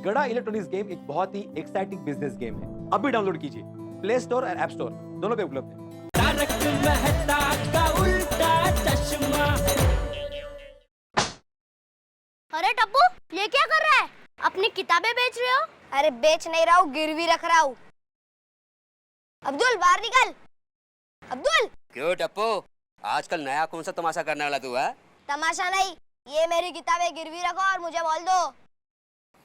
गड़ा electronics game एक बहुत ही एक्साइटिंग बिजनेस गेम है। अभी डाउनलोड कीजिए, प्ले स्टोर और ऐप स्टोर दोनों पे उपलब्ध है। तारक मेहता का उल्टा चश्मा। अरे टप्पू, ये क्या कर रहा है? अपनी किताबें बेच रहे हो? अरे बेच नहीं रहा हूँ, गिरवी रख रहा हूँ। अब्दुल बाहर निकल। अब्दुल। क्यों टप्पू, आजकल नया कौन सा तमाशा करने वाला तू है? तमाशा नहीं, ये मेरी किताबें गिरवी रखो और मुझे बोल दो।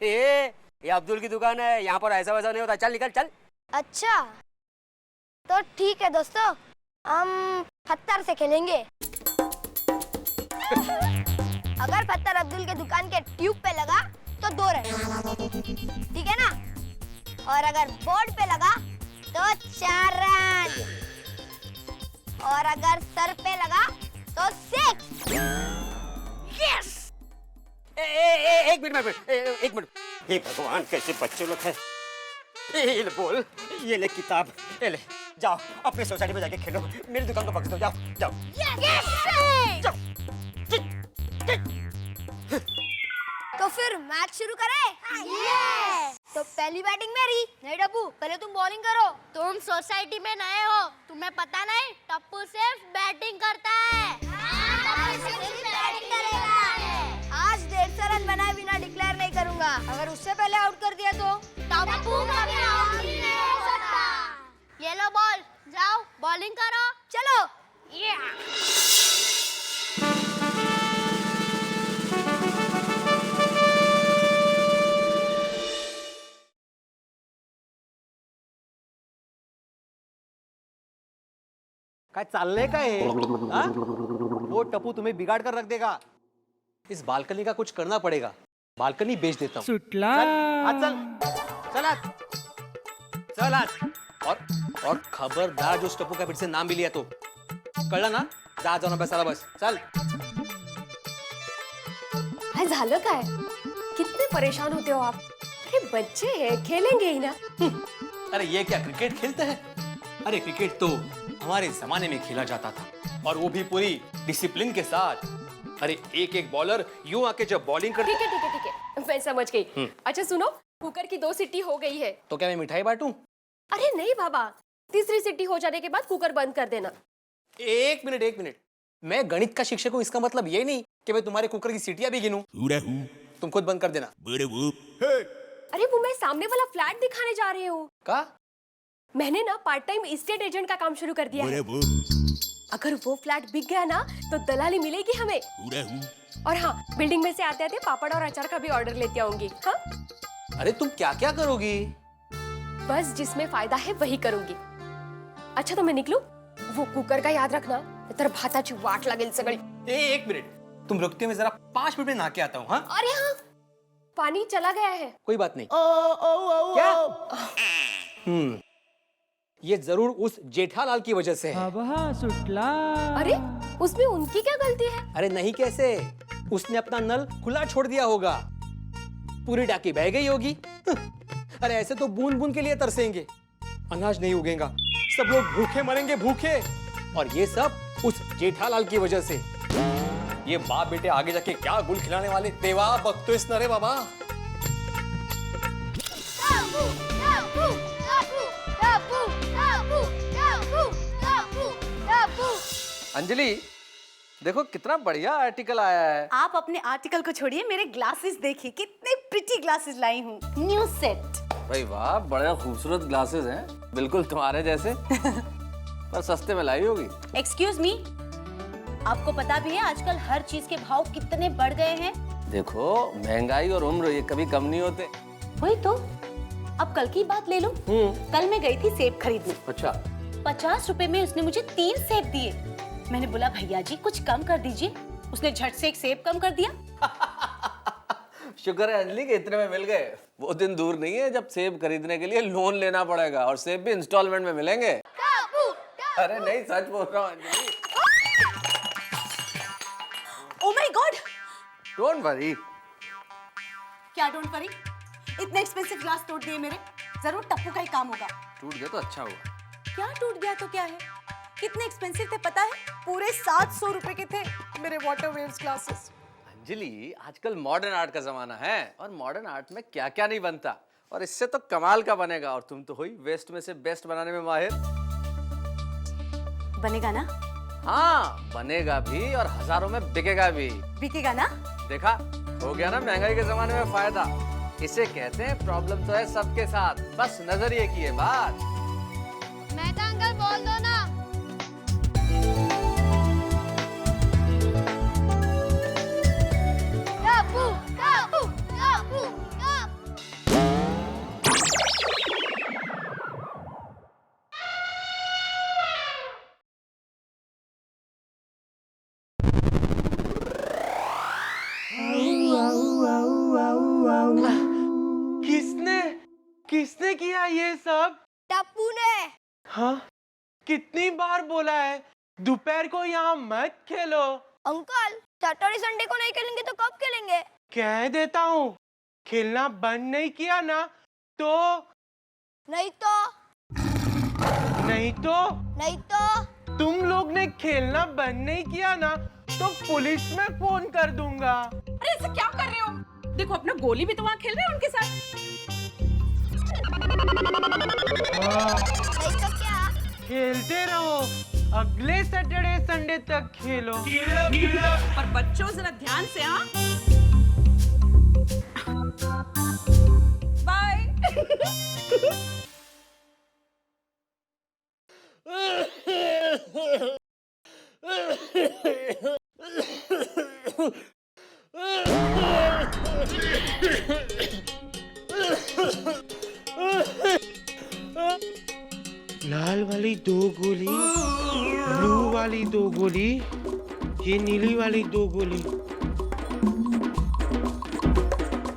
ये अब्दुल की दुकान है, यहाँ पर ऐसा वैसा नहीं होता। चल निकल चल। अच्छा तो ठीक है दोस्तों, हम पत्थर से खेलेंगे। अगर पत्थर अब्दुल के दुकान के ट्यूब पे लगा तो 2 रन, ठीक है ना? और अगर बोर्ड पे लगा तो 4 रन, और अगर सर पे लगा तो 6। यस! एक मिनट, एक मिनट। हे भगवान, कैसे बच्चे लोग हैं। ये ले बोल, ये ले किताब, ये ले। जाओ अपने सोसाइटी में जाके खेलो, मेरी दुकान को बख्श दो। जाओ जाओ। जाओ। तो फिर मैच शुरू करें? तो पहली बैटिंग मेरी। नहीं टप्पू, पहले तुम बॉलिंग करो। तुम सोसाइटी में नए हो, तुम्हें पता नहीं? टप्पू सिर्फ बैटिंग करता है। आज 150 रन बनाए बिना डिक्लेयर नहीं करूंगा। अगर उससे पहले आउट कर दिया तो टप्पू कभी आउट ही नहीं हो सकता। ये लो बॉल, जाओ बॉलिंग करो। चलो। काय चाललंय काय हे? हा? वो टप्पू तुम्हें बिगाड़ कर रख देगा। इस बालकनी का कुछ करना पड़ेगा। बालकनी बेच देता हूँ। सुटला। आज चल आज। चल आज। और खबरदार जो उस टप्पू का फिर से नाम भी लिया तो कळलं ना? जा जाऊन अभ्यासाला बस। चल। काय झालं काय? कितने परेशान होते हो आप? अरे बच्चे हैं, खेलेंगे ही ना। अरे ये क्या क्रिकेट खेलते हैं? अरे क्रिकेट तो हमारे जमाने में खेला जाता था, और वो भी पूरी डिसिप्लिन के साथ। अरे एक एक बॉलर यूं आके जब बॉलिंग करते। ठीक है, मैं समझ गई। अच्छा सुनो, कुकर की 2 सीटी हो गई है। तो क्या मैं मिठाई बांटूं? अरे नहीं बाबा, 3री सीटी हो जाने के बाद कुकर बंद कर देना। एक मिनट। मैं गणित का शिक्षक हूँ, इसका मतलब ये नहीं कि मैं तुम्हारे कुकर की सीटियां भी गिनूं। तुम खुद बंद कर देना। अरे वो मैं सामने वाला फ्लैट दिखाने जा रही हूँ। का? मैंने ना पार्ट टाइम एस्टेट एजेंट का काम शुरू कर दिया है। अगर वो फ्लैट बिक गया ना तो दलाली मिलेगी हमें। और हाँ, बिल्डिंग में से आते आते पापड़ और अचार का भी ऑर्डर लेती आऊंगी। हाँ? अरे तुम क्या क्या करोगी? बस जिसमें फायदा है वही करूंगी। अच्छा तो मैं निकलूं? वो कुकर का याद रखना, तर भाताची वाट लागेल सगळी। एक मिनट, तुम रुकते, मैं जरा 5 मिनट में नहा के आता हूँ। हाँ? अरे हाँ, पानी चला गया है। कोई बात नहीं। क्या? ये जरूर उस जेठालाल की वजह से है। अब हाँ सुटला। अरे उसमें उनकी क्या गलती है? अरे नहीं कैसे, उसने अपना नल खुला छोड़ दिया होगा, पूरी टाकी बह गई होगी। अरे ऐसे तो बूंद बूंद के लिए तरसेंगे, अनाज नहीं उगेगा, सब लोग भूखे मरेंगे, भूखे। और ये सब उस जेठालाल की वजह से। ये बाप बेटे आगे जाके क्या गुल खिलाने वाले, देवा बख्तोइस न रे बाबा। अंजलि, देखो कितना बढ़िया आर्टिकल आया है। आप अपने आर्टिकल को छोड़िए, मेरे ग्लासेस देखिए, कितने प्रिटी ग्लासेस लाई हूँ। New set. भाई वाह, बड़े खूबसूरत ग्लासेस हैं, बिल्कुल तुम्हारे जैसे। पर सस्ते में लाई होगी। एक्सक्यूज मी, आपको पता भी है आजकल हर चीज के भाव कितने बढ़ गए हैं? देखो महंगाई और उम्र ये कभी कम नहीं होते। वही तो। अब कल की बात ले लो। कल मैं गई थी सेब खरीदने। अच्छा। 50 रुपए में उसने मुझे 3 सेब दिए। मैंने बोला भैया जी कुछ कम कर दीजिए, उसने झट से 1 सेब कम कर दिया। शुक्र है अंजलि के इतने में मिल गए। वो दिन दूर नहीं है जब सेब खरीदने के लिए लोन लेना पड़ेगा, और सेब भी इंस्टॉलमेंट में मिलेंगे। अरे नहीं, सच बोल रहा हूँ Anjali. Oh my God. Don't worry. क्या डोंट वरी? इतने एक्सपेंसिव ग्लास तोड़ दिए मेरे, जरूर टप्पू का ही काम होगा। टूट गया तो अच्छा हुआ। क्या टूट गया तो क्या है? कितने एक्सपेंसिव थे पता है? पूरे 700 रुपए के थे मेरे वाटर वेव्स ग्लासेस। अंजलि, आजकल मॉडर्न आर्ट का जमाना है और मॉडर्न आर्ट में क्या क्या नहीं बनता, और इससे तो कमाल का बनेगा। और तुम तो हुई वेस्ट में से बेस्ट बनाने में माहिर। बनेगा ना? हाँ, बनेगा भी और हजारों में बिकेगा भी। बिकेगा ना? देखा, हो गया ना महंगाई के जमाने में फायदा। इसे कहते हैं प्रॉब्लम तो है सबके साथ, बस नजरिए की है बात। मेहता अंकल बोल दो ना। कापू कापू कापू कापू। किसने किसने किया ये सब? टप्पू ने। हाँ, कितनी बार बोला है दोपहर को यहाँ मत खेलो। अंकल सैटरडे संडे को नहीं खेलेंगे तो कब खेलेंगे? कह देता हूँ, खेलना बंद नहीं किया ना तो नहीं तो नहीं तो नहीं तो तुम लोग ने खेलना बंद नहीं किया ना तो पुलिस में फोन कर दूंगा। अरे ऐसे क्या कर रहे हो? देखो अपना गोली भी तो वहाँ खेल रहे हैं उनके साथ। हाँ, नहीं तो क्या? खेलते रहो, अगले सैटरडे संडे तक खेलो। और बच्चों जरा ध्यान से, हाँ? बाय। लाल वाली 2 गोली, ब्लू वाली 2 गोली, ये नीली वाली 2 गोली।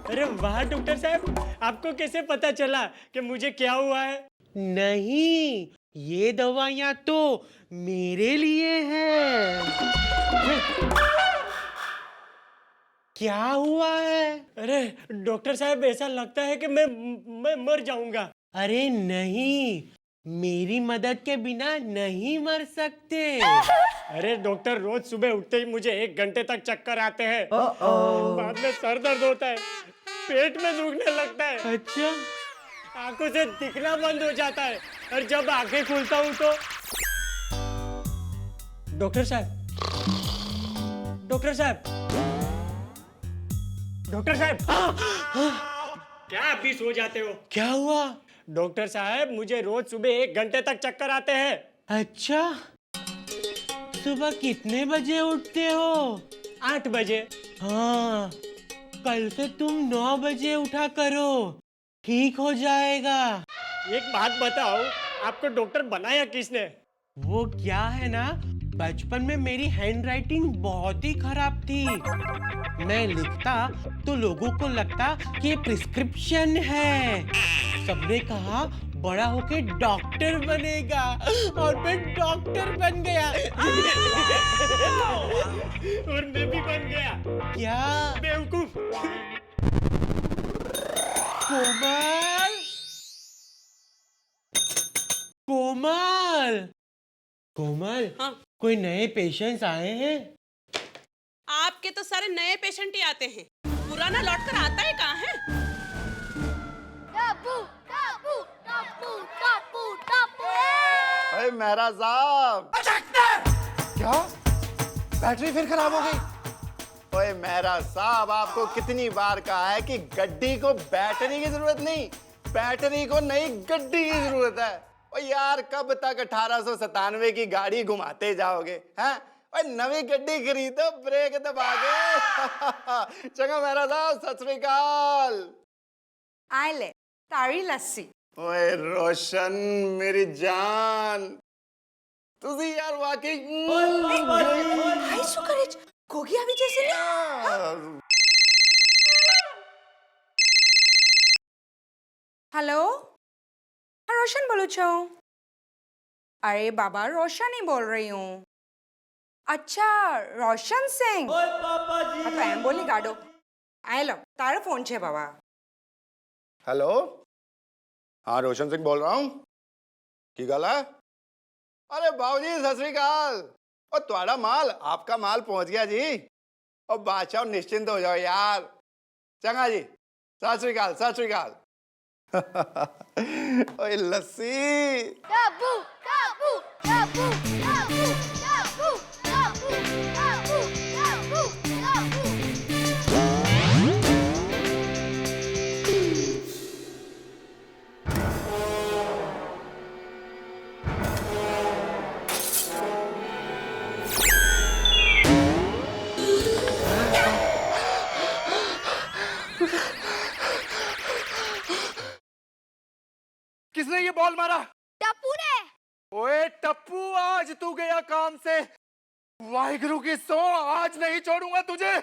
अरे वाह डॉक्टर साहब, आपको कैसे पता चला कि मुझे क्या हुआ है? नहीं, ये दवाइयाँ तो मेरे लिए हैं। क्या हुआ है? अरे डॉक्टर साहब, ऐसा लगता है कि मैं मर जाऊंगा। अरे नहीं, मेरी मदद के बिना नहीं मर सकते। अरे डॉक्टर, रोज सुबह उठते ही मुझे 1 घंटे तक चक्कर आते हैं। बाद में सर दर्द होता है, पेट में दुखने लगता है, अच्छा, आंखों से दिखना बंद हो जाता है, और जब आंखें खोलता हूँ तो डॉक्टर साहब, डॉक्टर साहब, डॉक्टर साहब, क्या आप भी सो जाते हो? क्या हुआ? डॉक्टर साहब, मुझे रोज सुबह 1 घंटे तक चक्कर आते हैं। अच्छा, सुबह कितने बजे उठते हो? 8 बजे। हाँ, कल से तुम 9 बजे उठा करो, ठीक हो जाएगा। एक बात बताओ, आपको डॉक्टर बनाया किसने? वो क्या है ना, बचपन में मेरी हैंडराइटिंग बहुत ही खराब थी। मैं लिखता तो लोगों को लगता कि ये प्रिस्क्रिप्शन है। सबने कहा बड़ा होके डॉक्टर बनेगा, और मैं डॉक्टर बन गया। और मैं भी बन गया। क्या? बेवकूफ। कोमल, कोमल, कोमल, हाँ? कोई नए पेशेंट्स आए हैं? आपके तो सारे नए पेशेंट ही आते हैं, पुराना लौट कर आता ही कहाँ है? कापू कापू कापू कापू कापू। अरे मेहरा साहब, क्या बैटरी फिर खराब हो गई? ओए मेहरा साहब, आपको कितनी बार कहा है कि गड्डी को बैटरी की जरूरत नहीं, बैटरी को नई गड्डी की जरूरत है। ओ यार, कब तक 1897 की गाड़ी घुमाते जाओगे? हैं? ओए नवी गड्डी खरीदो, ब्रेक दबा के। चंगा मेहरा साहब, सत श्री अकाल। आए ले तारी लस्सी। ओए रोशन मेरी जान, तुझी यार वाकई हाय सुकरेज, गोगी अभी जैसे हेलो, हाँ रोशन बोलू छो? अरे बाबा, रोशन ही बोल रही हूँ। अच्छा, रोशन सिंह। हाँ तो एम बोली गाडो आए लो, तारा फोन छे बाबा। हेलो, हाँ रोशन सिंह बोल रहा हूँ। की गल है? अरे बाबूजी सत श्री अकाल। और तुम्हारा माल, आपका माल पहुंच गया जी। और बादशाह निश्चिंत हो जाओ यार। चंगा जी, सत श्री अकाल, सत श्री अकाल। ओए लस्सी। टप्पू टप्पू टप्पू टप्पू टप्पू टप्पू टप्पू टप्पू टप्पू। किसने ये बॉल मारा? टप्पू ने। ओए टप्पू, आज तू गया काम से। वाहिगुरु की सौ, आज नहीं छोड़ूंगा तुझे।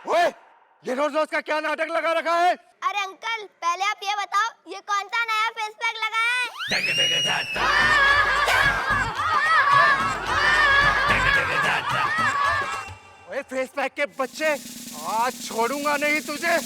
ओए, ये रोज रोज का क्या नाटक लगा रखा है? अरे अंकल, पहले आप ये बताओ, ये कौन सा नया फेस पैक लगाया है? ओए फेस पैक के बच्चे, आज छोड़ूंगा नहीं तुझे।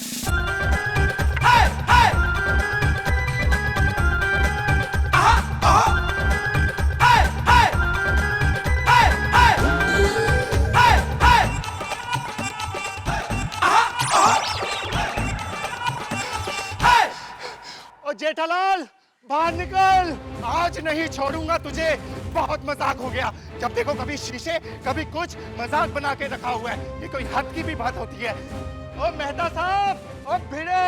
ओ जेठालाल, बाहर निकल, आज नहीं छोड़ूंगा तुझे। बहुत मजाक हो गया, जब देखो कभी शीशे कभी कुछ, मजाक बना के रखा हुआ है। ये कोई हद की भी बात होती है। ओ मेहता साहब, ओ भिड़े,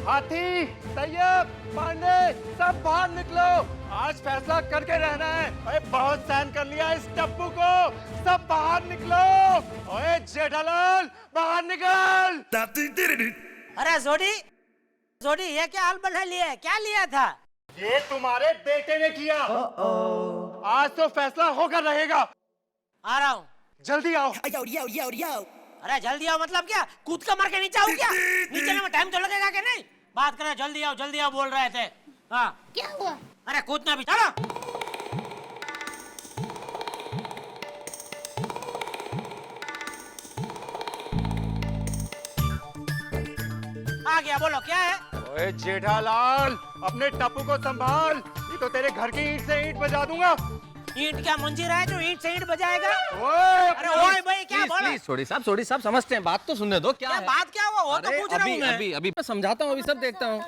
हाथी, तैयब, पांडे, सब बाहर निकलो। आज फैसला करके रहना है। ओए बहुत सहन कर लिया इस टप्पू को, सब बाहर निकलो। ओए जेठालाल, बाहर निकल। अरे जोड़ी जोड़ी, ये क्या हाल बना लिया है? क्या लिया था? ये तुम्हारे बेटे ने किया। आज तो फैसला होकर रहेगा। आ रहा हूँ। जल्दी आओ। अरे जल्दी आओ मतलब क्या? कूद का मार के नीचे आओ क्या? नीचे में टाइम तो लगेगा कि नहीं? बात करें, जल्दी आओ बोल रहे थे। हाँ क्या हुआ? अरे कूदना भी, चलो। आ गया, बोलो क्या है? ओए जेठालाल, अपने टप्पू को संभाल, ये तो तेरे घर की ईंट से ईंट बजा दूंगा। ईंट क्या मंजीरा है जो ईंट से ईंट बजाएगा? अरे ओए भाई, क्या बोला? सोडी साहब समझते हैं, बात तो सुनने दो। क्या है? बात क्या हुआ? वो तो पूछ रहा हूँ मैं। अभी मैं समझाता हूँ, अभी सब देखता हूँ।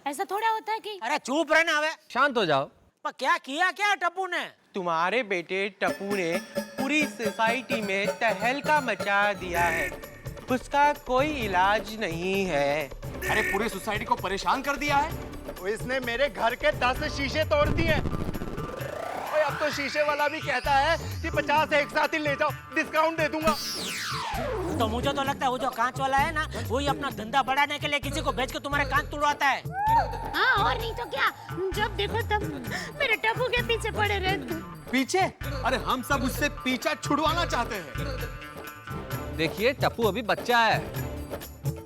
ऐसा थोड़ा होता है कि अरे चुप रहना हवे। शांत हो जाओ। पर क्या किया क्या टप्पू ने? तुम्हारे बेटे टप्पू ने पूरी सोसाइटी में तहलका मचा दिया है। उसका कोई इलाज नहीं है। अरे पूरी सोसाइटी को परेशान कर दिया है। तो इसने मेरे घर के 10 शीशे तोड़ दिए। ओए अब तो शीशे वाला भी कहता है कि 50 एक साथ ही ले जाओ, डिस्काउंट दे दूंगा। तो मुझे तो लगता है वो जो कांच वाला है ना, वही अपना धंधा बढ़ाने के लिए किसी को भेज के तुम्हारे कांच तुड़वाता है। हाँ, और नहीं तो क्या, जब देखो तब मेरे टप्पू के पीछे पड़े रहते। पीछे? अरे हम सब उससे पीछा छुड़वाना चाहते हैं। देखिए टप्पू अभी बच्चा है।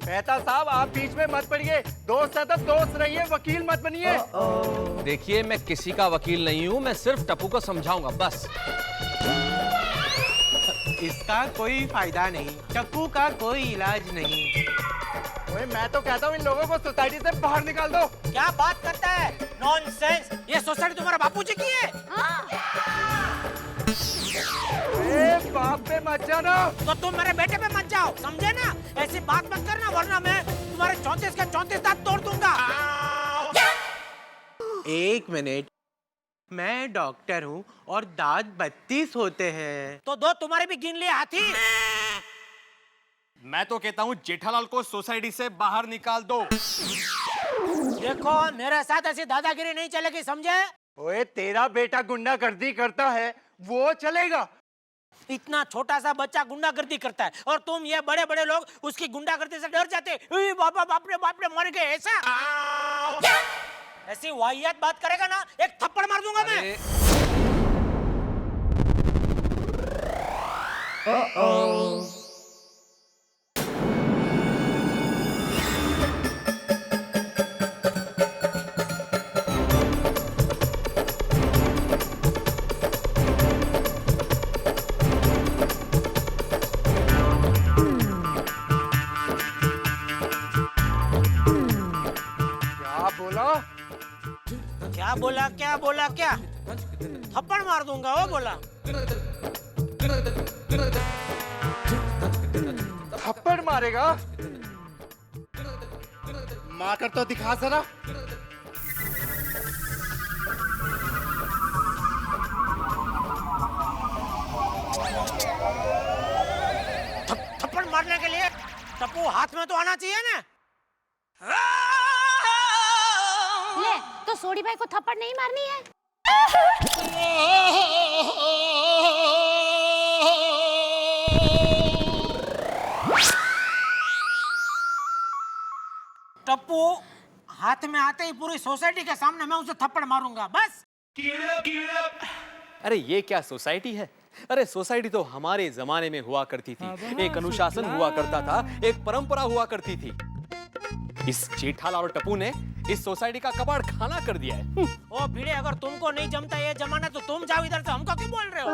मेहता साहब, आप बीच में मत पड़िए। दोस्त है तो दोस्त रहिए, वकील मत बनिए। देखिए मैं किसी का वकील नहीं हूँ, मैं सिर्फ टप्पू को समझाऊंगा बस। इसका कोई फायदा नहीं, टप्पू का कोई इलाज नहीं। ओए मैं तो कहता हूँ इन लोगों को सोसाइटी से बाहर निकाल दो। क्या बात करता है? नॉनसेंस! ये सोसाइटी तुम्हारा बापूजी की है? ए, बाप पे मत जाना। तो तुम मेरे बेटे पे मत जाओ, समझे ना? ऐसी बात मत करना, वरना मैं तुम्हारे 34 के 34 दांत तोड़ दूंगा। एक मिनट, मैं डॉक्टर हूँ और दांत 32 होते हैं। तो दो तुम्हारे भी गिन लिए हाथी। मैं तो कहता हूँ जेठालाल को सोसाइटी से बाहर निकाल दो। देखो मेरे साथ ऐसी दादागिरी नहीं चलेगी, समझे? ओए तेरा बेटा गुंडागर्दी करता है, वो चलेगा? इतना छोटा सा बच्चा गुंडागर्दी करता है और तुम ये बड़े बड़े लोग उसकी गुंडागर्दी से डर जाते। बाप रे मर गए ऐसा? ऐसी वाहियात बात करेगा ना, एक थप्पड़ मार दूंगा मैं। बोला? क्या बोला क्या बोला क्या? थप्पड़ मार दूंगा वो बोला। थप्पड़ मारेगा? मार कर तो दिखा जरा। थप्पड़ मारने के लिए टप्पू हाथ में तो आना चाहिए ना। ले तो सोडी भाई को थप्पड़ नहीं मारनी है? टप्पू हाथ में आते ही पूरी सोसाइटी के सामने मैं उसे थप्पड़ मारूंगा बस। अरे ये क्या सोसाइटी है? अरे सोसाइटी तो हमारे जमाने में हुआ करती थी। एक अनुशासन हुआ करता था, एक परंपरा हुआ करती थी। इस जेठालाल और टप्पू ने इस सोसाइटी का कबाड़ खाना कर दिया है। ओ भिड़े, अगर तुमको नहीं जमता ये जमाना तो तुम जाओ इधर से, हमको क्यों बोल रहे हो?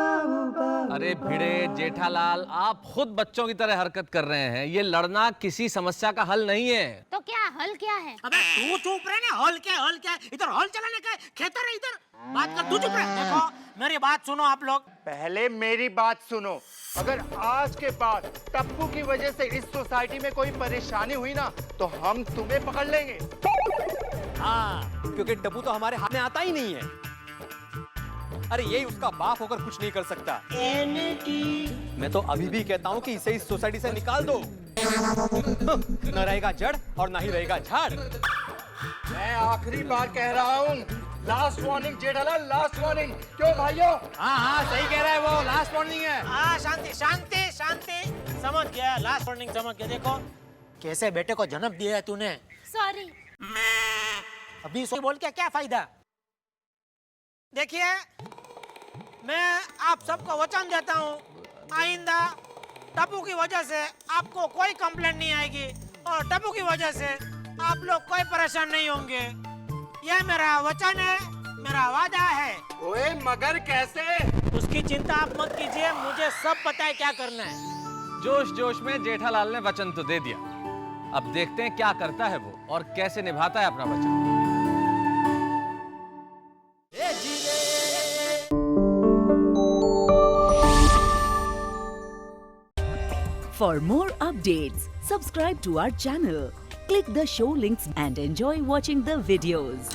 अरे भिड़े जेठालाल, आप खुद बच्चों की तरह हरकत कर रहे हैं। ये लड़ना किसी समस्या का हल नहीं है। तो क्या हल क्या है? अबे तू चुप रहे ना। हॉल क्या हॉल क्या? इधर हॉल चलाने का खेतर है इधर। बात कर, तू चुप रहे। देखो मेरी बात सुनो आप लोग। पहले मेरी बात सुनो। अगर आज के बाद टप्पू की वजह से इस सोसाइटी में कोई परेशानी हुई ना तो हम तुम्हें पकड़ लेंगे। हाँ, क्योंकि टप्पू तो हमारे हाथ में आता ही नहीं है। अरे यही उसका बाप होकर कुछ नहीं कर सकता। मैं तो अभी भी कहता हूँ कि इसे इस सोसाइटी से निकाल दो। न रहेगा जड़ और ना ही रहेगा झाड़। मैं आखिरी बार कह रहा हूँ, last warning Jethalal, last warning. क्यों भाइयों? हाँ हाँ सही कह रहा है वो, लास्ट वार्निंग है। हाँ शांति शांति शांति, समझ गया, लास्ट वार्निंग समझ गया। देखो कैसे बेटे को जन्म दिया है तूने। सॉरी। अभी सॉरी बोल के क्या फायदा? देखिए मैं आप सबको वचन देता हूँ, आइंदा टप्पू की वजह से आपको कोई कंप्लेंट नहीं आएगी और टप्पू की वजह से आप लोग कोई परेशान नहीं होंगे। यह मेरा वचन है, मेरा वादा है। ओए मगर कैसे? उसकी चिंता आप मत कीजिए, मुझे सब पता है क्या करना है। जोश जोश में जेठालाल ने वचन तो दे दिया, अब देखते हैं क्या करता है वो और कैसे निभाता है अपना वचन। For more updates, subscribe to our channel, click the show links and enjoy watching the videos.